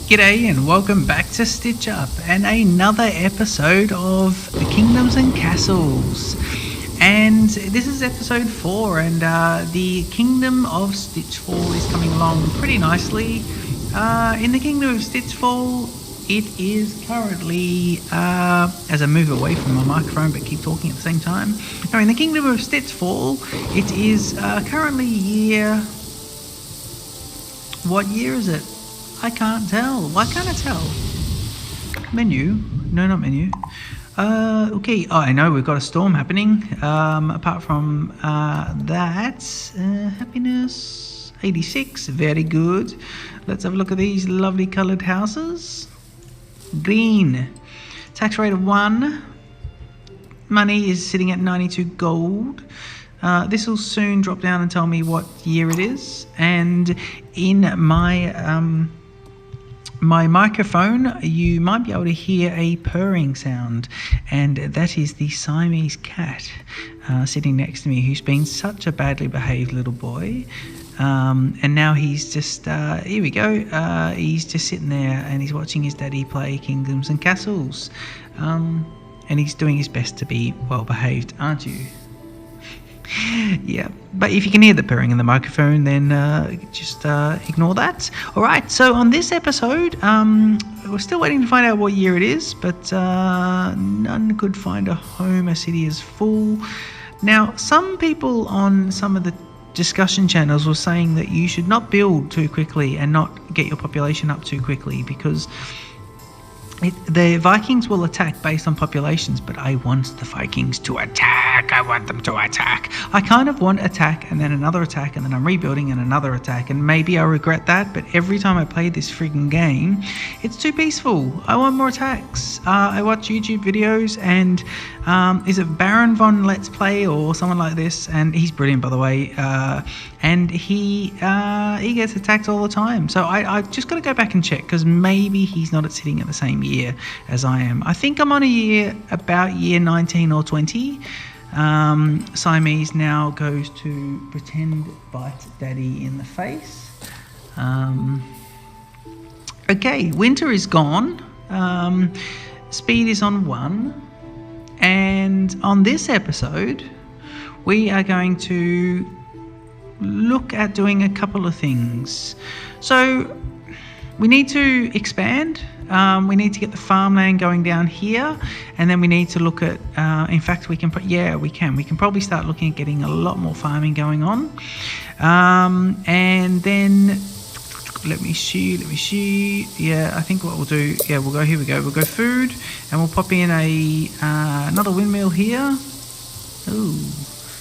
G'day and welcome back to Stitch Up and another episode of the Kingdoms and Castles. And this is episode 4 and the Kingdom of StitchFall is coming along pretty nicely. In the Kingdom of StitchFall, it is currently, as I move away from my microphone but keep talking at the same time. Now in the Kingdom of StitchFall, it is currently year... What year is it? I can't tell. Why can't I tell? Menu? No, not menu. Okay. Oh, I know we've got a storm happening. Apart from that, happiness 86. Very good. Let's have a look at these lovely coloured houses. Green. Tax rate of 1. Money is sitting at 92 gold. This will soon drop down and tell me what year it is. And in my my microphone, you might be able to hear a purring sound, and that is the Siamese cat sitting next to me, who's been such a badly behaved little boy. And now he's just, here we go, he's just sitting there and he's watching his daddy play Kingdoms and Castles. And he's doing his best to be well behaved, aren't you? Yeah, but if you can hear the purring in the microphone, then just ignore that. Alright, so on this episode, we're still waiting to find out what year it is, but none could find a home. A city is full. Now, some people on some of the discussion channels were saying that you should not build too quickly and not get your population up too quickly, because the Vikings will attack based on populations, but I want the Vikings to attack. I want them to attack. I kind of want attack and then another attack and then I'm rebuilding and another attack, and maybe I'll regret that, but every time I play this friggin' game, it's too peaceful. I want more attacks. I watch YouTube videos and is it Baron Von Let's Play or someone like this, and he's brilliant, by the way, and he gets attacked all the time. So I just got to go back and check, because maybe he's not sitting at the same year as I am. I think I'm on about year 19 or 20. Siamese now goes to pretend bite daddy in the face. Okay, winter is gone. Speed is on 1. And on this episode, we are going to look at doing a couple of things. So we need to expand. We need to get the farmland going down here, and then we need to look at, in fact, we can probably start looking at getting a lot more farming going on. And then let me see. Yeah, I think what we'll do, yeah, we'll go food, and we'll pop in another windmill here. Ooh,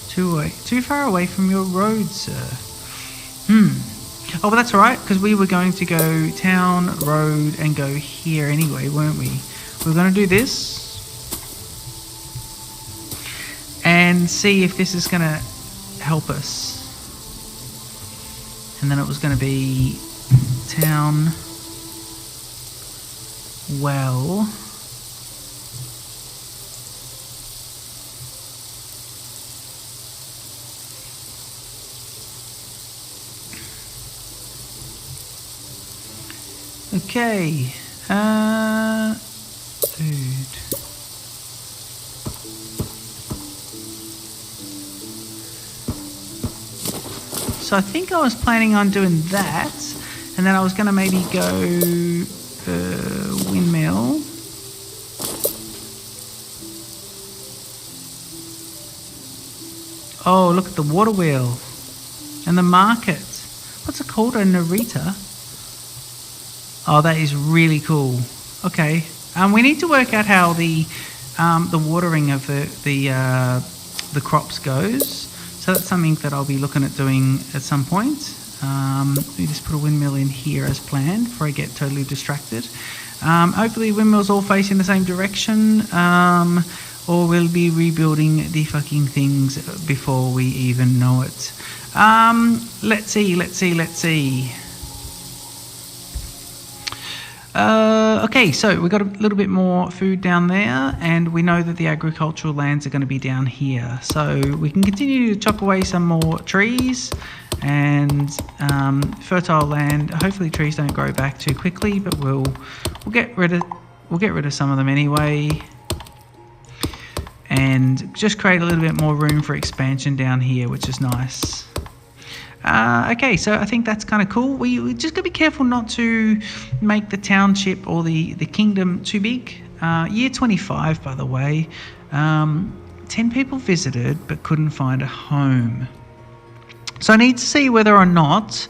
too far away from your road, sir. Oh, but that's all right, because we were going to go town, road, and go here anyway, weren't we? We were going to do this and see if this is going to help us. And then it was going to be town, well, okay, food. So I think I was planning on doing that, and then I was going to maybe go windmill. Oh, look at the water wheel and the market. What's it called? A Narita? Oh, that is really cool. Okay, we need to work out how the watering of the crops goes. So that's something that I'll be looking at doing at some point. Let me just put a windmill in here as planned before I get totally distracted. Hopefully windmills all face in the same direction, or we'll be rebuilding the fucking things before we even know it. Let's see. Okay, so we got a little bit more food down there, and we know that the agricultural lands are going to be down here. So we can continue to chop away some more trees and fertile land. Hopefully trees don't grow back too quickly, but we'll get rid of some of them anyway, and just create a little bit more room for expansion down here, which is nice. Okay, so I think that's kind of cool. We just gotta be careful not to make the township or the kingdom too big. Year 25, by the way. 10 people visited but couldn't find a home. So I need to see whether or not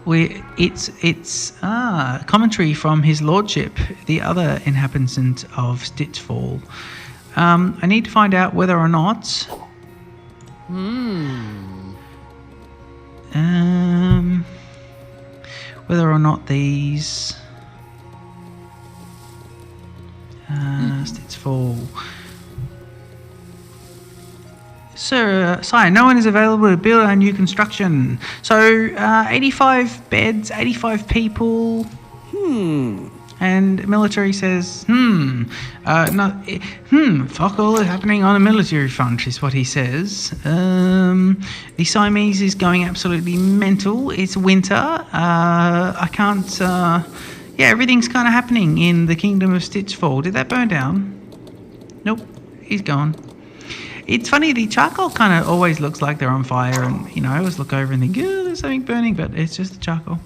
it's commentary from his lordship, the other inhabitant of StitchFall. I need to find out whether or not these StitchFall. Sire, no one is available to build a new construction. So 85 beds, 85 people. And military says, fuck all is happening on the military front, is what he says. The Siamese is going absolutely mental. It's winter. I can't, everything's kind of happening in the kingdom of StitchFall. Did that burn down? Nope, he's gone. It's funny, the charcoal kind of always looks like they're on fire, and I always look over and think, oh, there's something burning, but it's just the charcoal.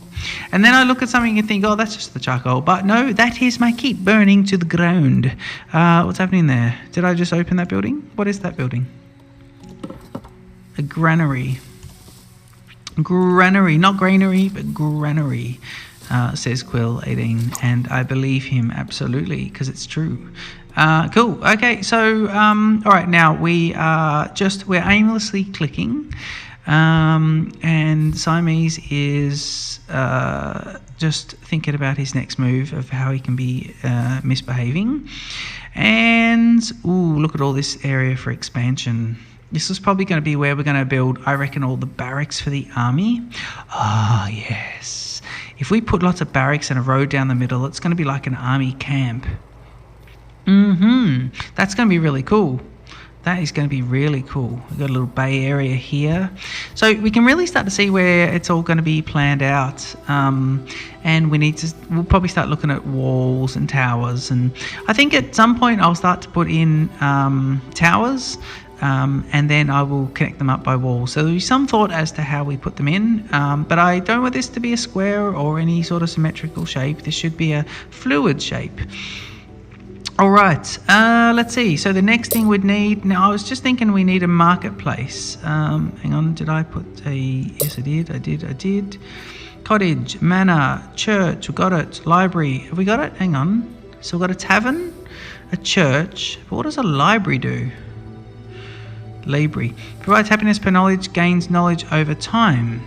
And then I look at something and think, oh, that's just the charcoal. But no, that is my keep burning to the ground. What's happening there? Did I just open that building? What is that building? A granary. Granary, not granary, but granary, says Quill18, and I believe him absolutely, because it's true. Cool. Okay, so all right, now we're aimlessly clicking, and Siamese is just thinking about his next move of how he can be misbehaving. And look at all this area for expansion. This is probably going to be where we're going to build, I reckon, all the barracks for the army. Ah, yes. If we put lots of barracks and a road down the middle, it's going to be like an army camp. That's going to be really cool. That is going to be really cool. We've got a little bay area here. So we can really start to see where it's all going to be planned out. And we'll probably start looking at walls and towers. And I think at some point I'll start to put in towers. And then I will connect them up by walls. So there'll be some thought as to how we put them in. But I don't want this to be a square or any sort of symmetrical shape. This should be a fluid shape. All right, let's see. So the next thing we'd need, now I was just thinking we need a marketplace. Hang on, did I put a, yes I did. Cottage, manor, church, we got it. Library, have we got it? Hang on. So we've got a tavern, a church, but what does a library do? Library, provides happiness per knowledge, gains knowledge over time.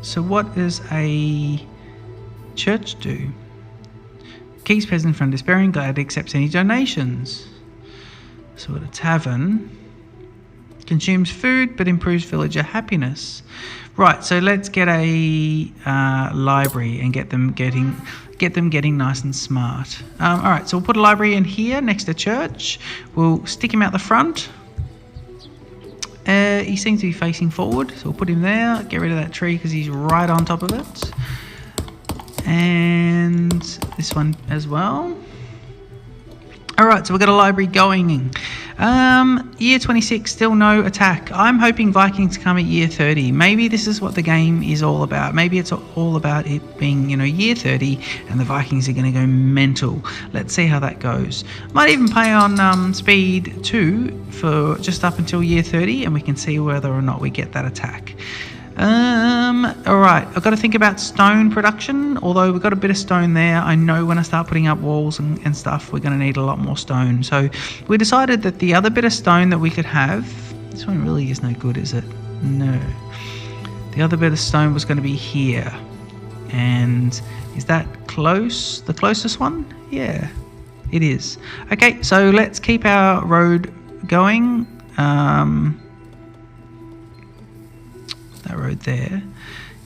So what does a church do? Keeps peasant from despairing, glad accepts any donations. So at a tavern, consumes food but improves villager happiness. Right, so let's get a library and get them getting nice and smart. All right, so we'll put a library in here next to church. We'll stick him out the front. He seems to be facing forward, so we'll put him there. Get rid of that tree because he's right on top of it. And this one as well. Alright, so we've got a library going. Year 26, still no attack. I'm hoping Vikings come at year 30. Maybe this is what the game is all about. Maybe it's all about it being, year 30 and the Vikings are going to go mental. Let's see how that goes. Might even play on speed 2 for just up until year 30 and we can see whether or not we get that attack. Alright, I've got to think about stone production, although we've got a bit of stone there. I know when I start putting up walls and stuff, we're going to need a lot more stone. So we decided that the other bit of stone that we could have, this one really is no good, is it? No. The other bit of stone was going to be here. And is that close? The closest one? Yeah, it is. Okay, so let's keep our road going. That road there,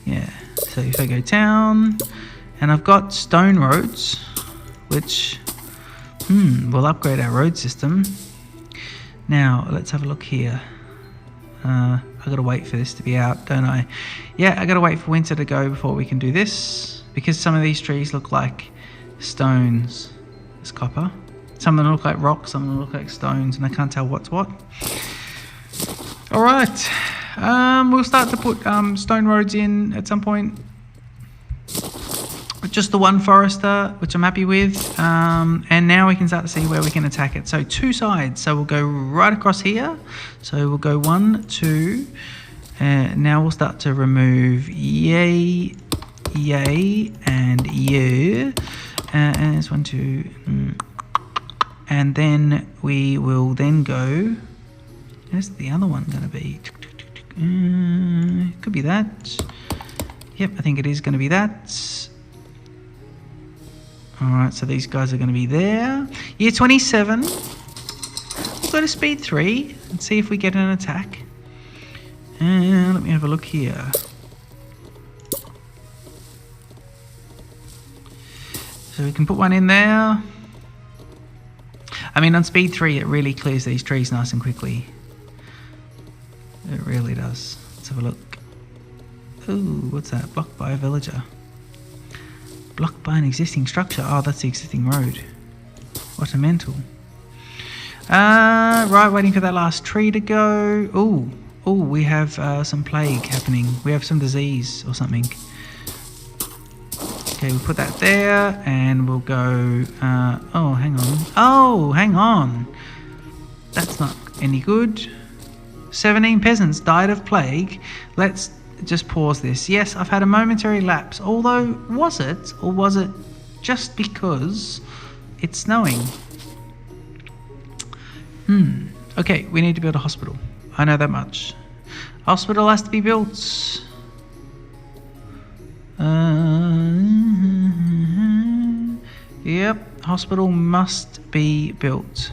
yeah. So if I go down, and I've got stone roads, which will upgrade our road system. Now let's have a look here. I I gotta wait for this to be out, don't I? Yeah, I gotta wait for winter to go before we can do this, because some of these trees look like stones. It's copper. Some of them look like rocks, some of them look like stones, and I can't tell what's what. Alright, we'll start to put stone roads in at some point. Just the one forester, which I'm happy with, and now we can start to see where we can attack it. So 2 sides, so we'll go right across here. So we'll go 1, 2, now we'll start to remove yay, and yeah, and it's 1, 2, and then we will then go, where's the other one going to be? Could be that. Yep, I think it is going to be that. Alright, so these guys are going to be there. Year 27. We'll go to speed 3 and see if we get an attack. And let me have a look here. So we can put one in there. I mean, on speed 3 it really clears these trees nice and quickly. It really does. Let's have a look. Ooh, what's that? Blocked by a villager. Blocked by an existing structure. Oh, that's the existing road. What a mental. Right, waiting for that last tree to go. Ooh, we have some plague happening. We have some disease or something. Okay, we'll put that there, and we'll go... oh, hang on. Oh, hang on. That's not any good. 17 peasants died of plague. Let's just pause this. Yes, I've had a momentary lapse, although was it, or was it just because it's snowing? Okay, we need to build a hospital. I know that much. Hospital has to be built. Yep, hospital must be built.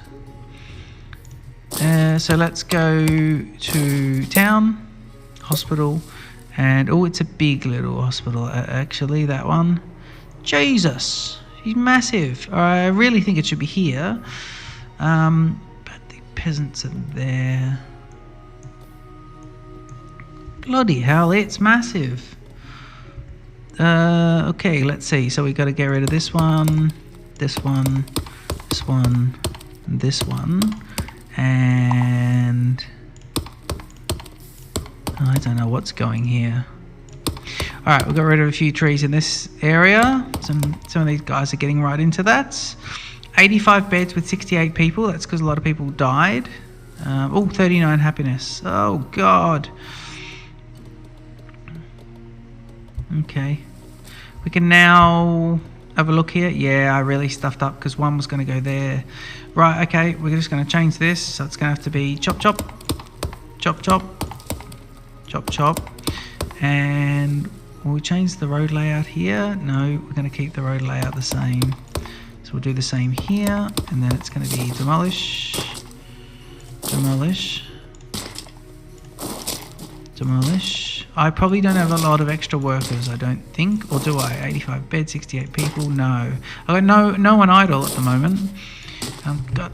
So let's go to town, hospital. And, oh, it's a big little hospital, actually, that one. Jesus, he's massive. I really think it should be here. But the peasants are there. Bloody hell, it's massive. Okay, let's see. So we got to get rid of this one, this one, this one, and this one. And... I don't know what's going here. Alright, we've got rid of a few trees in this area. Some of these guys are getting right into that. 85 beds with 68 people. That's because a lot of people died. 39 happiness. Oh, God. Okay. We can now have a look here. Yeah, I really stuffed up because one was going to go there. Right, okay. We're just going to change this. So it's going to have to be chop, chop, chop, chop. Chop, chop, and will we change the road layout here? No, we're going to keep the road layout the same. So we'll do the same here, and then it's going to be demolish, demolish, demolish. I probably don't have a lot of extra workers, I don't think, or do I? 85 beds, 68 people. No, I've got no one idle at the moment. I've got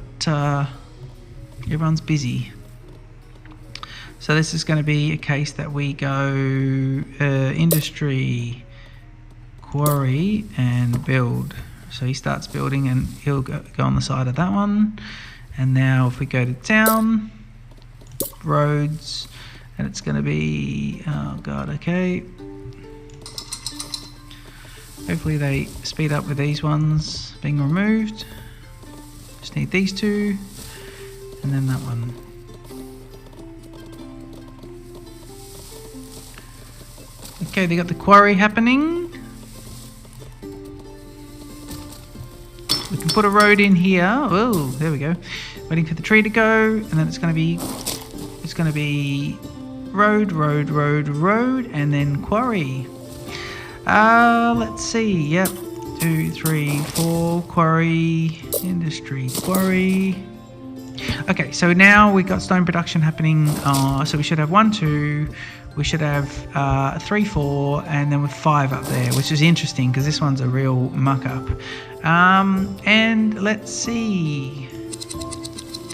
everyone's busy. So this is going to be a case that we go industry, quarry, and build. So he starts building and he'll go on the side of that one. And now if we go to town, roads, and it's going to be, oh God, okay. Hopefully they speed up with these ones being removed. Just need these two, and then that one. Okay, they got the quarry happening. We can put a road in here. Oh, there we go. Waiting for the tree to go, and then it's going to be road, road, road, road, and then quarry. Let's see. Yep, 2, 3, 4. Quarry, industry, quarry. Okay, so now we've got stone production happening. So we should have 1, 2. We should have 3, 4, and then with 5 up there, which is interesting because this one's a real muck up. And let's see.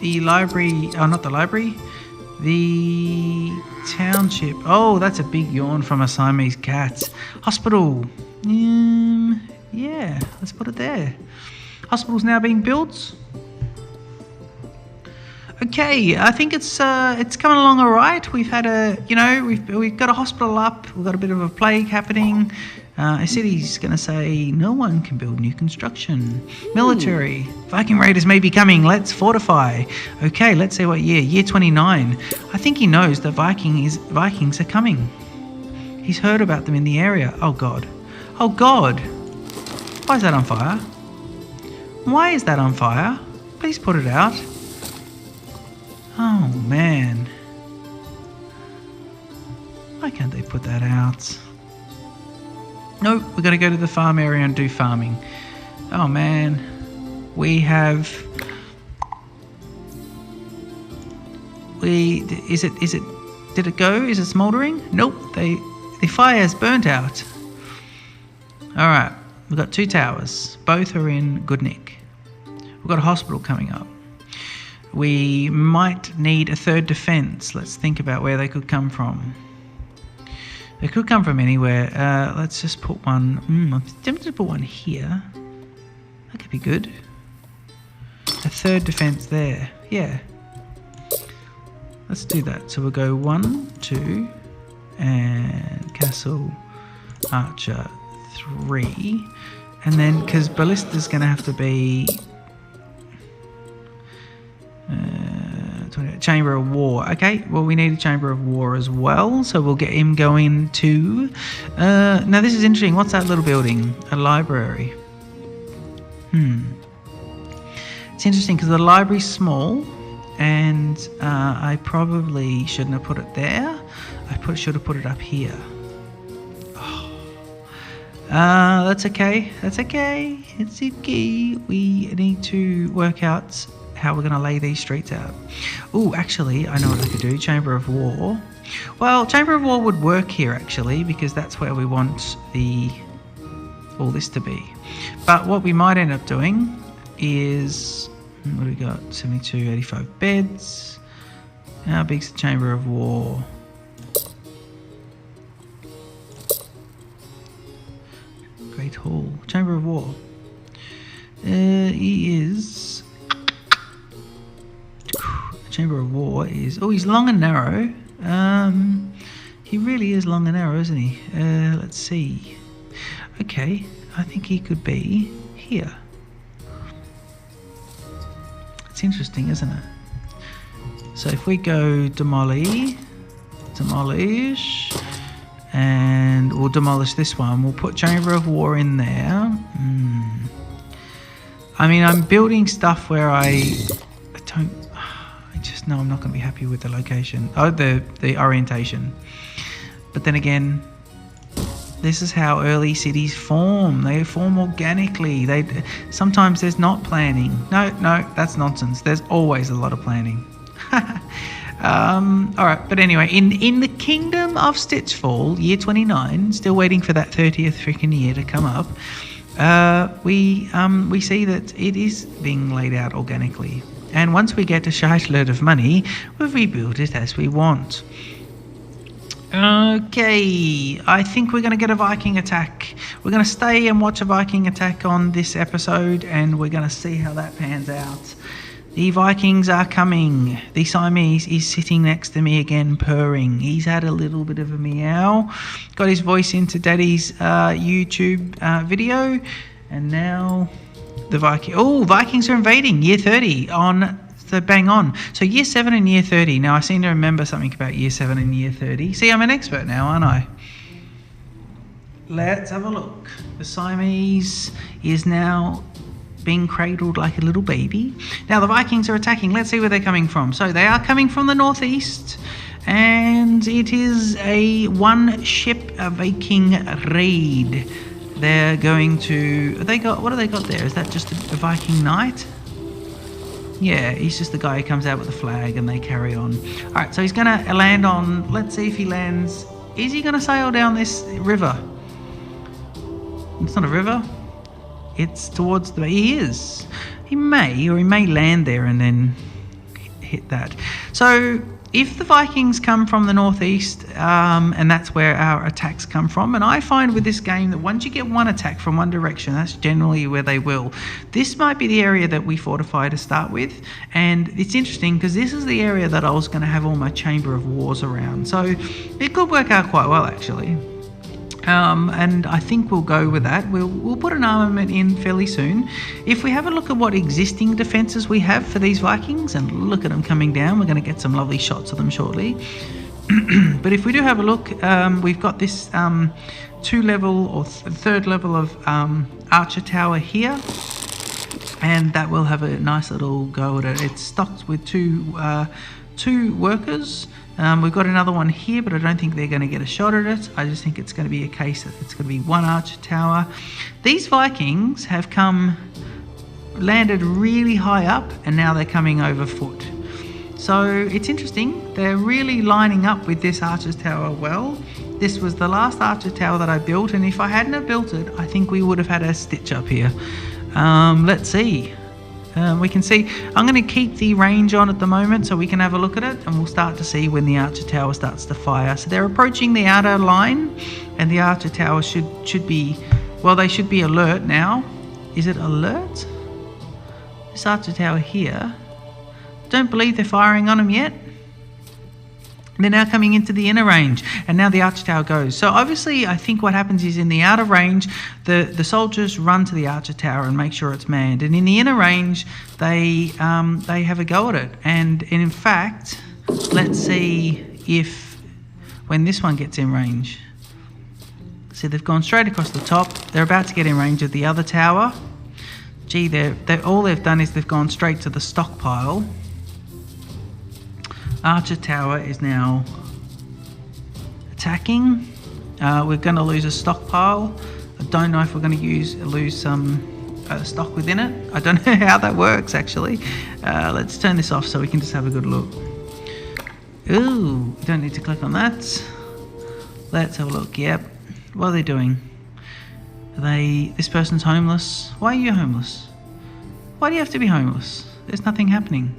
The library, oh, not the library. The township. Oh, that's a big yawn from a Siamese cat. Hospital. Yeah, let's put it there. Hospital's now being built. Okay, I think it's coming along all right. We've had we've got a hospital up. We've got a bit of a plague happening. A city's going to say no one can build new construction. Military. Viking raiders may be coming. Let's fortify. Okay, let's see what year. Year 29. I think he knows that Vikings are coming. He's heard about them in the area. Oh God. Oh God. Why is that on fire? Why is that on fire? Please put it out. Oh man. Why can't they put that out? Nope, we're going to go to the farm area and do farming. Oh man. We have... did it go? Is it smouldering? Nope, the fire's burnt out. Alright, we've got 2 towers. Both are in good nick. We've got a hospital coming up. We might need a 3rd defense. Let's think about where they could come from. They could come from anywhere. Let's just put one... I'm tempted to put one here. That could be good. A 3rd defense there. Yeah. Let's do that. So we'll go 1, 2, and castle, archer, 3. And then, because ballista's going to have to be... Chamber of War. Okay, well we need a Chamber of War as well, so we'll get him going too. Now this is interesting. What's that little building? A library. It's interesting because the library's small, and I probably shouldn't have put it there. Should have put it up here. Oh. That's okay. That's okay. It's okay. We need to work out how we're going to lay these streets out. Oh, actually, I know what I could do. Chamber of War. Well, Chamber of War would work here, actually, because that's where we want all this to be. But what we might end up doing is... what do we got? 72, 85 beds. How big's the Chamber of War? Great Hall. Chamber of War. He is... Chamber of War is... oh, he's long and narrow. He really is long and narrow, isn't he? Let's see. Okay, I think he could be here. It's interesting, isn't it? So if we go demolish, and we'll demolish this one. We'll put Chamber of War in there. I mean, I'm building stuff where I just know I'm not going to be happy with the location. Oh, the orientation. But then again, this is how early cities form. They form organically. Sometimes there's not planning. No, that's nonsense. There's always a lot of planning. All right, but anyway, in the kingdom of StitchFall, year 29, still waiting for that 30th freaking year to come up. We see that it is being laid out organically. And once we get a shite load of money, we'll rebuild it as we want. Okay, I think we're going to get a Viking attack. We're going to stay and watch a Viking attack on this episode, and we're going to see how that pans out. The Vikings are coming. The Siamese is sitting next to me again, purring. He's had a little bit of a meow. Got his voice into Daddy's YouTube video, and now the Vikings are invading year 30 on. So bang on. So year 7 and year 30. Now I seem to remember something about year 7 and year 30. See, I'm an expert now, aren't I? Let's have a look. The Siamese is now being cradled like a little baby. Now the Vikings are attacking. Let's see where they're coming from. So they are coming from the northeast, and it is a one-ship Viking raid. They're going to... what have they got there? Is that just a Viking knight? Yeah, he's just the guy who comes out with a flag and they carry on. Alright, so he's going to land on... Let's see if he lands... Is he going to sail down this river? It's not a river. It's towards the... He is. He may, or he may land there and then hit that. So, if the Vikings come from the northeast, and that's where our attacks come from, and I find with this game that once you get one attack from one direction, that's generally where they will. This might be the area that we fortify to start with, and it's interesting because this is the area that I was going to have all my Chamber of Wars around, so it could work out quite well actually. And I think we'll go with that. We'll put an armament in fairly soon. If we have a look at what existing defences we have for these Vikings, and look at them coming down, we're going to get some lovely shots of them shortly. But if we do have a look, we've got this 2-level or third level of archer tower here, and that will have a nice little go at it. It's stocked with two workers. We've got another one here, but I don't think they're going to get a shot at it. I just think it's going to be a case that it's going to be one archer tower. These Vikings have landed really high up, and now they're coming over foot. So it's interesting. They're really lining up with this archer's tower well. This was the last archer tower that I built, and if I hadn't have built it, I think we would have had a stitch up here. Let's see. We can see, I'm going to keep the range on at the moment so we can have a look at it, and we'll start to see when the archer tower starts to fire. So they're approaching the outer line, and the archer tower should be, well, they should be alert now. Is it alert? This archer tower here, don't believe they're firing on them yet. They're now coming into the inner range, and now the archer tower goes. So obviously I think what happens is in the outer range, the soldiers run to the archer tower and make sure it's manned. And in the inner range, they have a go at it. And in fact, let's see if, when this one gets in range. See, they've gone straight across the top. They're about to get in range of the other tower. Gee, all they've done is they've gone straight to the stockpile. Archer tower is now attacking. We're going to lose a stockpile. I don't know if we're going to lose some stock within it. I don't know how that works actually. Let's turn this off so we can just have a good look. Ooh, don't need to click on that. Let's have a look. Yep. What are they doing? This person's homeless. Why are you homeless? Why do you have to be homeless? There's nothing happening.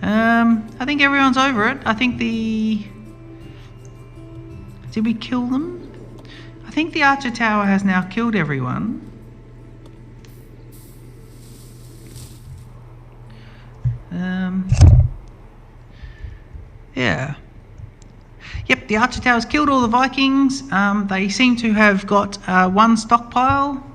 I think everyone's over it. I think did we kill them? I think the archer tower has now killed everyone. Yeah. Yep, the archer tower's killed all the Vikings. They seem to have got one stockpile.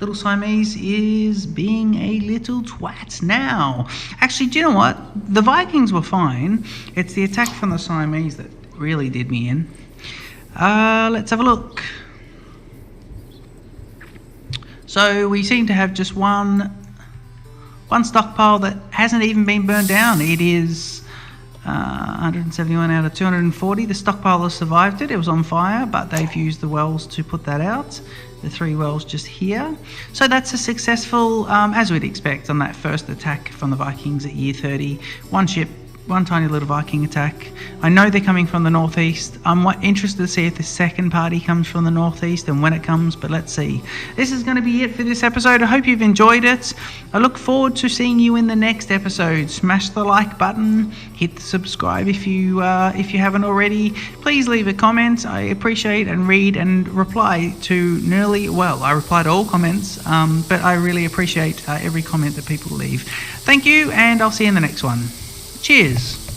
Little Siamese is being a little twat now. Actually, do you know what? The Vikings were fine. It's the attack from the Siamese that really did me in. Let's have a look. So we seem to have just one stockpile that hasn't even been burned down. It is 171 out of 240. The stockpile has survived it. It was on fire, but they've used the wells to put that out. The 3 wells just here. So that's a successful, as we'd expect, on that first attack from the Vikings at year 30. One ship, one tiny little Viking attack. I know they're coming from the northeast. I'm interested to see if the second party comes from the northeast and when it comes, but let's see. This is going to be it for this episode. I hope you've enjoyed it. I look forward to seeing you in the next episode. Smash the like button, hit the subscribe if you haven't already. Please leave a comment. I appreciate and read and reply to I reply to all comments, but I really appreciate every comment that people leave. Thank you, and I'll see you in the next one. Cheers.